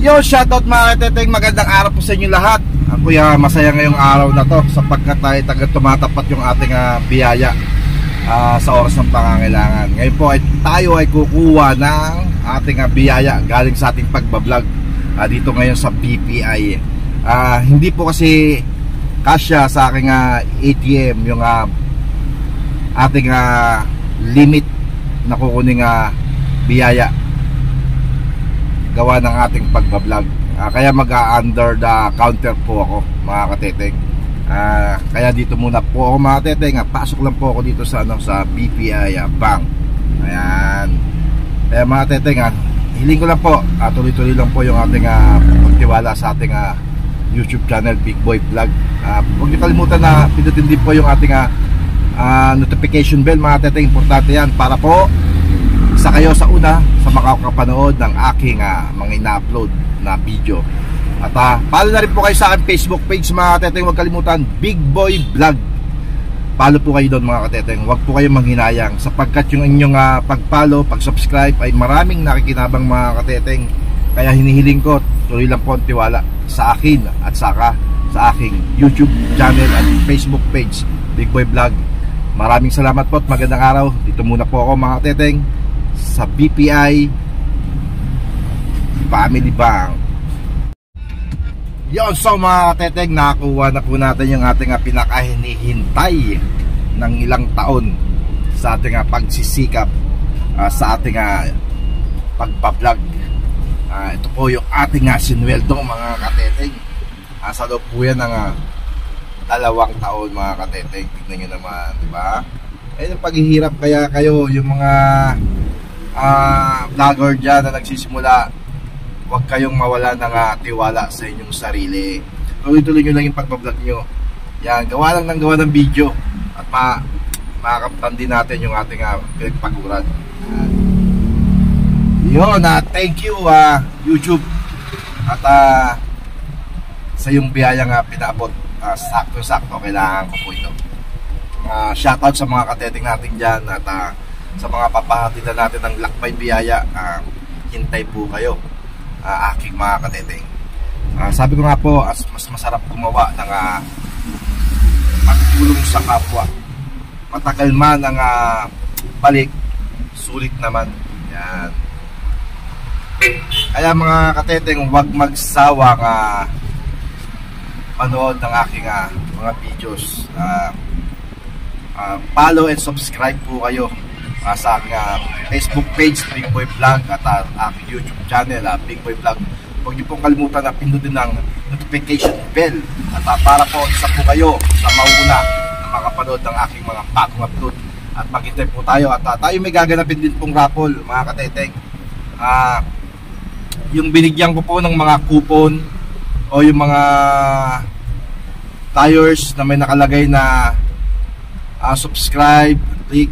Yo, shoutout mga kateteng, magandang araw po sa inyo lahat. Ako masaya ngayong araw na to sapagkat tayo tumatapat yung ating biyaya sa oras ng pangangailangan. Ngayon po tayo ay kukuha ng ating biyaya galing sa ating pagbablog dito ngayon sa BPI. Hindi po kasi kasya sa aking ATM yung ating limit na kukuning biyaya gawa ng ating pagbablog. Kaya mag-under the counter po ako mga kateteng. Kaya dito muna po ako mga kateteng. Pasok lang po ako dito sa sa BPI Bank. Ayan. Kaya mga kateteng, hiling ko lang po tuloy-tuloy lang po yung ating pagtiwala sa ating YouTube channel Big Boy Vlog. Huwag niyo kalimutan na pindutin din po yung ating notification bell mga kateteng. Importante yan para po isa kayo sa una sa makakapanood ng aking mga ina-upload na video. At follow na rin po kayo sa aking Facebook page mga kateteng. Huwag kalimutan, Big Boy Vlog. Follow po kayo doon mga kateteng. Huwag po kayong manghinayang sapagkat yung inyong pag-follow, pag-subscribe ay maraming nakikinabang mga kateteng. Kaya hinihiling ko tuloy lang po ang tiwala sa akin at saka sa aking YouTube channel at Facebook page Big Boy Vlog. Maraming salamat po at magandang araw. Dito muna po ako mga kateteng sa BPI Family Bank. Yon, so mga kateteng, nakuha na po natin yung ating pinakahinihintay ng ilang taon sa ating pagsisikap sa ating pagbablog. Ito po yung ating sinweldo mga kateteng. Sa loob po yan ng 2 taon mga kateteng. Tignan nyo naman, diba? Yung paghihirap kaya kayo, yung mga vlogger dyan na nagsisimula, huwag kayong mawala ng tiwala sa inyong sarili. Tuloy-tuloy nyo lang yung pagbablog nyo. Yan, gawa lang ng gawa ng video at makakamtan din natin yung ating pinagpaguran. Yun, thank you YouTube at sa yung biyayang pinaabot. Sakto-sakto kailangan ko po ito. Shoutout sa mga kateteng natin dyan at sa mga papahatidan natin ng lakbay biyaya. Hintay po kayo aking mga kateteng. Sabi ko nga po, mas masarap gumawa ng pagtulong sa kapwa. Matagal man ang balik, sulit naman. Yan. Kaya mga kateteng, huwag magsawang panood ng aking mga videos. Follow and subscribe po kayo sa aking Facebook page Big Boy Vlog at aking YouTube channel Big Boy Vlog. Huwag niyo pong kalimutan na pindutin ng notification bell at para po isa po kayo sa mauna na makapanood ng aking mga bagong upload. At maghintay po tayo at tayo may gaganapin din pong raffle mga kateteng. Yung binigyan ko po ng mga coupon o yung mga tires na may nakalagay na subscribe, click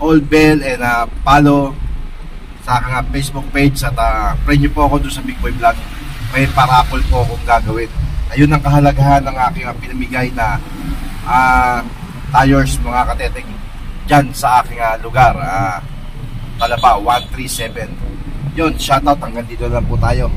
all bell and follow sa aking Facebook page at friend nyo po ako doon sa Big Boy Vlog. May parapol po akong gagawin. Ayun ang kahalagahan ng aking pinamigay na tires mga kateteng dyan sa aking lugar, Talaba 137. Yun, shoutout, hanggang dito lang po tayo.